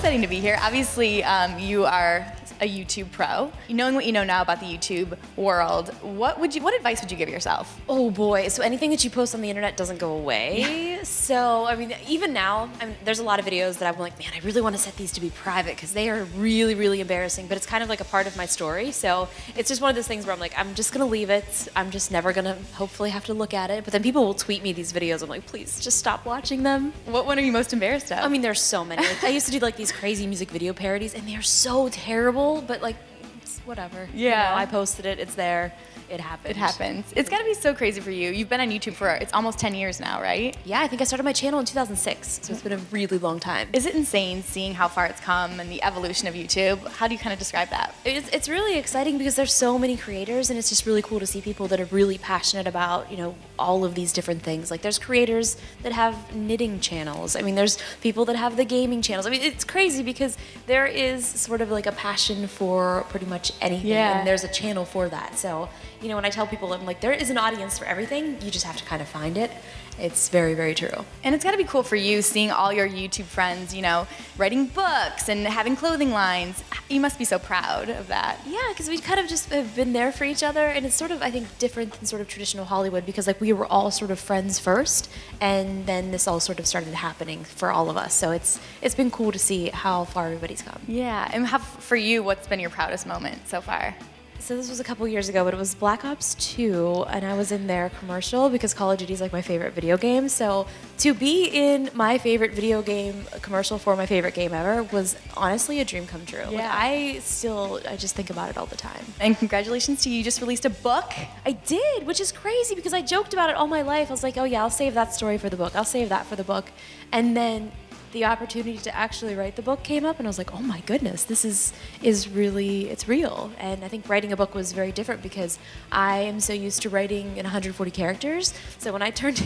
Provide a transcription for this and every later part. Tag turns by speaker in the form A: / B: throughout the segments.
A: exciting to be here. Obviously, you are a YouTube pro. Knowing what you know now about the YouTube world, what advice would you give yourself?
B: Oh boy, so anything that you post on the internet doesn't go away. Yeah. So, I mean, even now, there's a lot of videos that I'm like, man, I really want to set these to be private because they are really, really embarrassing, but it's kind of like a part of my story. So it's just one of those things where I'm like, I'm just gonna leave it. I'm just never gonna hopefully have to look at it. But then people will tweet me these videos. I'm like, please just stop watching them.
A: What one are you most embarrassed of?
B: I mean, there's so many. Like, I used to do like these crazy music video parodies and they are so terrible, but like, it's whatever.
A: Yeah.
B: You know, I posted it, it's there. It happens.
A: It happens. It's gotta be so crazy for you. You've been on YouTube for, it's almost 10 years now, right?
B: Yeah, I think I started my channel in 2006, so it's been a really long time.
A: Is it insane seeing how far it's come and the evolution of YouTube? How do you kind of describe that?
B: It's really exciting because there's so many creators and it's just really cool to see people that are really passionate about, you know, all of these different things. Like there's creators that have knitting channels. I mean, there's people that have the gaming channels. I mean, it's crazy because there is sort of like a passion for pretty much anything, and there's a channel for that. So, you know, when I tell people, I'm like, there is an audience for everything. You just have to kind of find it. It's very, very true. And
A: it's got to be cool for you seeing all your YouTube friends, you know, writing books and having clothing lines. You must be so proud of that.
B: Yeah, because we kind of just have been there for each other, and it's sort of, I think, different than sort of traditional Hollywood because like we were all sort of friends first, and then this all sort of started happening for all of us. So it's been cool to see how far everybody's come.
A: Yeah, and for you, what's been your proudest moment so far?
B: So this was a couple years ago, but it was Black Ops 2, and I was in their commercial because Call of Duty is like my favorite video game. So to be in my favorite video game commercial for my favorite game ever was honestly a dream come true.
A: Yeah.
B: Like, I just think about it all the time.
A: And congratulations to you. You just released a book.
B: I did, which is crazy because I joked about it all my life. I was like, oh yeah, I'll save that story for the book. I'll save that for the book. And then the opportunity to actually write the book came up, and I was like, oh my goodness, this is really, it's real. And I think writing a book was very different because I am so used to writing in 140 characters. So when I turned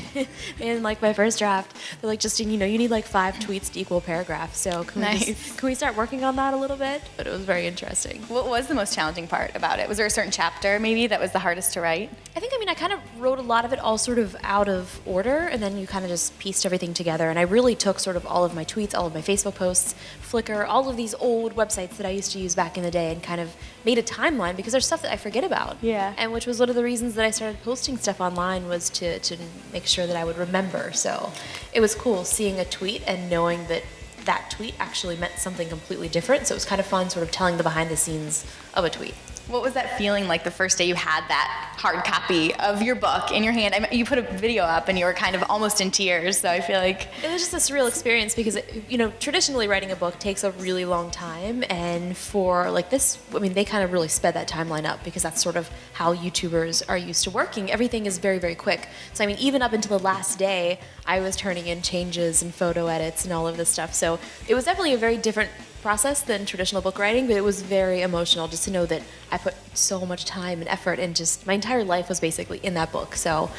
B: in like my first draft, they're like, Justine, you know, you need like 5 tweets to equal a paragraph. So can we start working on that a little bit? But it was very interesting.
A: What was the most challenging part about it? Was there a certain chapter maybe that was the hardest to write?
B: I kind of wrote a lot of it all sort of out of order, and then you kind of just pieced everything together. And I really took sort of all of my tweets, all of my Facebook posts, Flickr, all of these old websites that I used to use back in the day, and kind of made a timeline because there's stuff that I forget about.
A: Yeah.
B: And which was one of the reasons that I started posting stuff online, was to make sure that I would remember. So it was cool seeing a tweet and knowing that that tweet actually meant something completely different. So it was kind of fun sort of telling the behind the scenes of a tweet.
A: What was that feeling like the first day you had that hard copy of your book in your hand? I mean, you put a video up and you were kind of almost in tears, so I feel like
B: it was just a surreal experience because, you know, traditionally writing a book takes a really long time, and for like this, I mean, they kind of really sped that timeline up because that's sort of how YouTubers are used to working. Everything is very, very quick. So I mean, even up until the last day, I was turning in changes and photo edits and all of this stuff. So it was definitely a very different process than traditional book writing, but it was very emotional just to know that I put so much time and effort, and just my entire life was basically in that book. So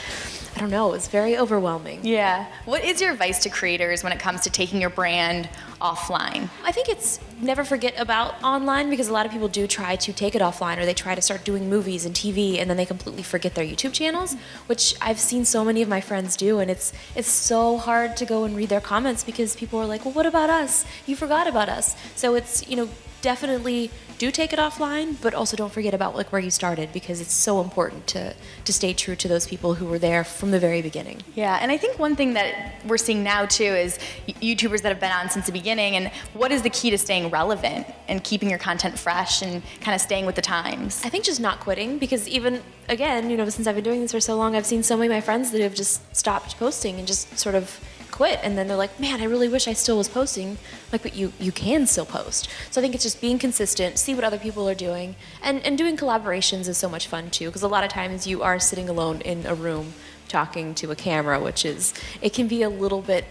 B: I don't know, it was very overwhelming.
A: Yeah. What is your advice to creators when it comes to taking your brand offline?
B: I think it's never forget about online, because a lot of people do try to take it offline, or they try to start doing movies and TV, and then they completely forget their YouTube channels, which I've seen so many of my friends do, and it's so hard to go and read their comments because people are like, well, what about us? You forgot about us. So it's, you know, definitely do take it offline, but also don't forget about like where you started, because it's so important to stay true to those people who were there from the very beginning.
A: Yeah, and I think one thing that we're seeing now too is YouTubers that have been on since the beginning, and what is the key to staying relevant and keeping your content fresh and kind of staying with the times?
B: I think just not quitting, because even, again, you know, since I've been doing this for so long, I've seen so many of my friends that have just stopped posting and just sort of quit, and then they're like, man, I really wish I still was posting. Like, but you can still post. So I think it's just being consistent, see what other people are doing, and doing collaborations is so much fun too, because a lot of times you are sitting alone in a room talking to a camera, which is, it can be a little bit,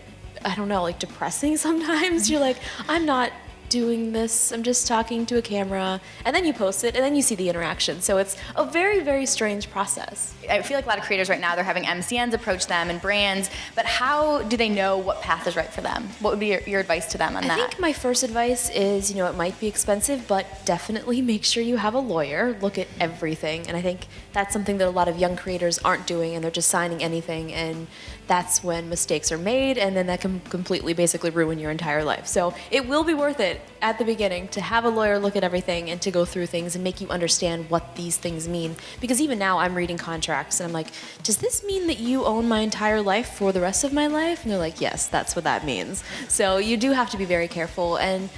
B: I don't know, like depressing sometimes. You're like, I'm not doing this, I'm just talking to a camera, and then you post it, and then you see the interaction. So it's a very, very strange process.
A: I feel like a lot of creators right now, they're having MCNs approach them and brands, but how do they know what path is right for them? What would be your advice to them on that?
B: I think my first advice is, you know, it might be expensive, but definitely make sure you have a lawyer, look at everything, and I think that's something that a lot of young creators aren't doing, and they're just signing anything, and that's when mistakes are made, and then that can completely basically ruin your entire life. So it will be worth it at the beginning to have a lawyer look at everything and to go through things and make you understand what these things mean. Because even now I'm reading contracts and I'm like, does this mean that you own my entire life for the rest of my life? And they're like, yes, that's what that means. So you do have to be very careful. And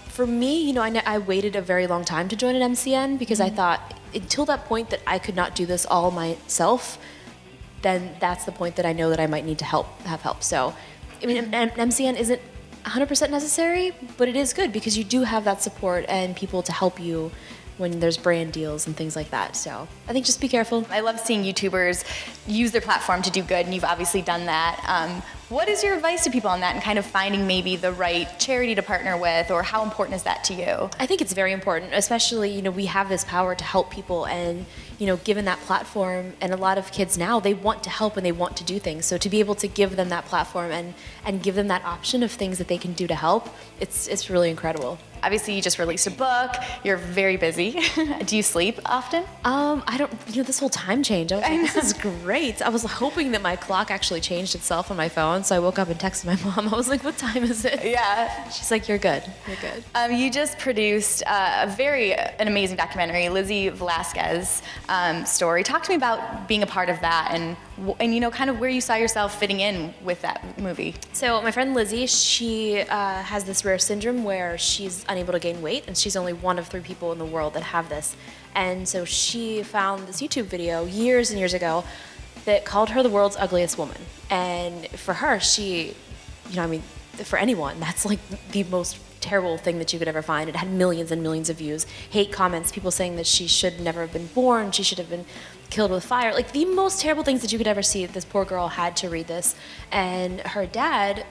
B: for me, you know, I waited a very long time to join an MCN because I thought until that point that I could not do this all myself, then that's the point that I know that I might need to have help. So, I mean, an MCN isn't 100% necessary, but it is good because you do have that support and people to help you when there's brand deals and things like that. So I think just be careful.
A: I love seeing YouTubers use their platform to do good, and you've obviously done that. What is your advice to people on that and kind of finding maybe the right charity to partner with, or how important is that to you?
B: I think it's very important, especially, you know, we have this power to help people and, you know, given that platform, and a lot of kids now, they want to help and they want to do things. So to be able to give them that platform and give them that option of things that they can do to help, it's really incredible.
A: Obviously, you just released a book. You're very busy. Do you sleep often?
B: I don't, you know, this whole time change, I was like, this is great. I was hoping that my clock actually changed itself on my phone, so I woke up and texted my mom. I was like, what time is it?
A: Yeah.
B: She's like, you're good, you're good.
A: You just produced an amazing documentary, Lizzy Velasquez story. Talk to me about being a part of that and you know, kind of where you saw yourself fitting in with that movie.
B: So my friend Lizzie, she has this rare syndrome where she's unable to gain weight, and she's only one of 3 people in the world that have this. And so she found this YouTube video years and years ago that called her the world's ugliest woman. And for her, she, you know, I mean, for anyone, that's like the most terrible thing that you could ever find. It had millions and millions of views, hate comments, people saying that she should never have been born, she should have been killed with fire, like the most terrible things that you could ever see. This poor girl had to read this, and her dad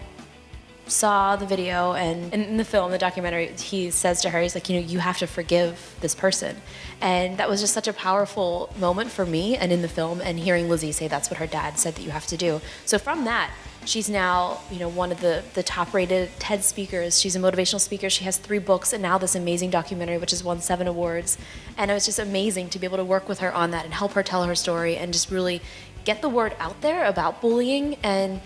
B: saw the video, and in the film, the documentary, he says to her, he's like, you know, you have to forgive this person. And that was just such a powerful moment for me, and in the film, and hearing Lizzie say that's what her dad said that you have to do. So from that, she's now, you know, one of the top-rated TED speakers. She's a motivational speaker. She has 3 books, and now this amazing documentary, which has won 7 awards. And it was just amazing to be able to work with her on that and help her tell her story and just really get the word out there about bullying. And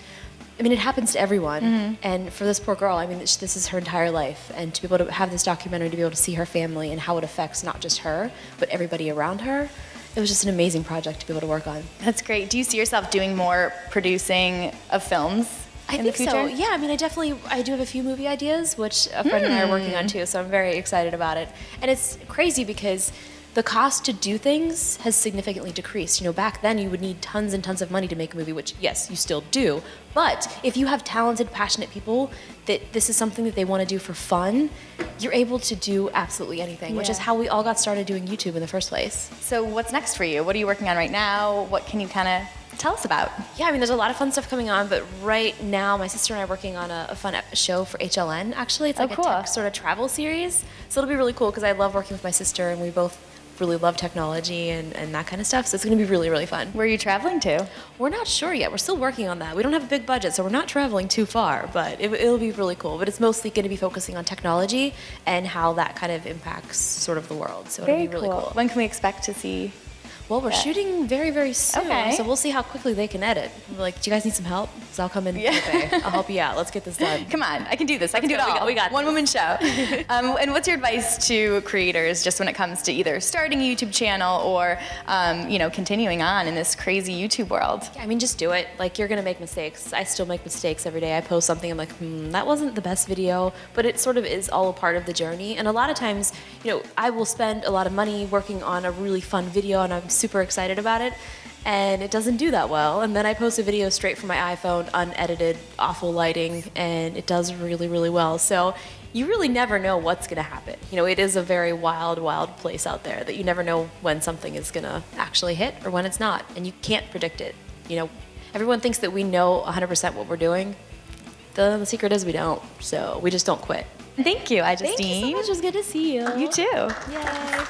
B: I mean, it happens to everyone. And for this poor girl, I mean, this is her entire life. And to be able to have this documentary, to be able to see her family and how it affects not just her, but everybody around her, it was just an amazing project to be able to work on.
A: That's great. Do you see yourself doing more producing of films in the future?
B: I think so. Yeah, I mean, I do have a few movie ideas, which a friend and I are working on too, so I'm very excited about it. And it's crazy because the cost to do things has significantly decreased. You know, back then you would need tons and tons of money to make a movie, which, yes, you still do. But if you have talented, passionate people that this is something that they want to do for fun, you're able to do absolutely anything, which is how we all got started doing YouTube in the first place.
A: So what's next for you? What are you working on right now? What can you kind of tell us about?
B: Yeah, I mean, there's a lot of fun stuff coming on, but right now my sister and I are working on a fun show for HLN, actually. It's like a tech sort of travel series. So it'll be really cool because I love working with my sister, and we both really love technology and that kind of stuff, so it's going to be really, really fun.
A: Where are you traveling to?
B: We're not sure yet. We're still working on that. We don't have a big budget, so we're not traveling too far, but it'll be really cool. But it's mostly going to be focusing on technology and how that kind of impacts sort of the world, so it'll be really cool.
A: When can we expect to see?
B: Well, we're shooting very, very soon, so we'll see how quickly they can edit. We're like, do you guys need some help? Because I'll come in. Okay, I'll help you out. Let's get this done.
A: Come on, I can do this. I can do it all.
B: We got
A: one-woman show. And what's your advice to creators just when it comes to either starting a YouTube channel or, you know, continuing on in this crazy YouTube world?
B: Yeah, I mean, just do it. Like, you're gonna make mistakes. I still make mistakes every day. I post something, I'm like, that wasn't the best video, but it sort of is all a part of the journey. And a lot of times, you know, I will spend a lot of money working on a really fun video, and I'm super excited about it, and it doesn't do that well, and then I post a video straight from my iPhone, unedited, awful lighting, and it does really, really well. So you really never know what's gonna happen. You know, it is a very wild, wild place out there that you never know when something is gonna actually hit or when it's not, and you can't predict it. You know, everyone thinks that we know 100% what we're doing. The secret is we don't, so we just don't quit.
A: Thank you, iJustine.
B: Thank you so much. It was good to see you.
A: You too.
B: Yay.